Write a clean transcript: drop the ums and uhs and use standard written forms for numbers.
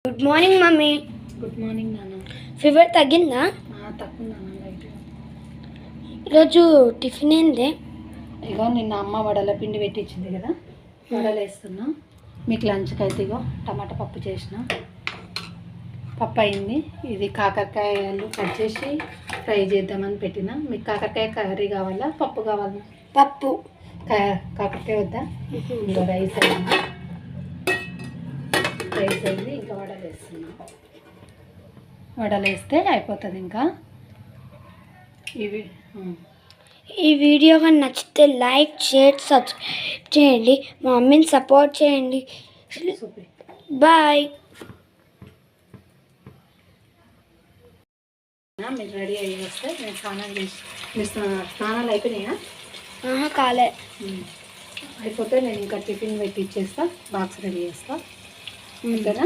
Good morning mummy. Good morning నాన్న. Fever తగ్గిందా? తక్కువ నాన్న లైట్గా. ఈరోజు టిఫిన్ ఏంది? ఇగో నిన్న అమ్మ వడల పిండి పెట్టించింది కదా, వడలు వేస్తున్నా. మీకు లంచ్కి అయితే ఇగో టమాటా పప్పు చేసిన. పప్పు అయింది. ఇది కాకరకాయలు కట్ చేసి ఫ్రై చేద్దామని పెట్టిన. మీకు కాకరకాయ కర్రీ కావాలా పప్పు కావాలా? పప్పు. కాకరకాయ వద్దా? ఇంకా రైస్ అయింది. రైస్ అయింది. ఇంకా వడలు వేస్తున్నా. వడలు వేస్తే అయిపోతుంది. ఇంకా ఇవి ఈ వీడియో కానీ నచ్చితే లైక్, షేర్, సబ్స్క్రైబ్ చేయండి. మా మమ్మీని సపోర్ట్ చేయండి. బాయ్. మీరు రెడీ అయ్యి వస్తే నేను స్నానాలు చేసి స్నానాలు అయిపోయినాయా? కాలే. అయిపోతే నేను ఇంకా టిఫిన్ పెట్టి ఇచ్చేస్తా, బాక్స్ రెడీ చేస్తా. ఓకేనా?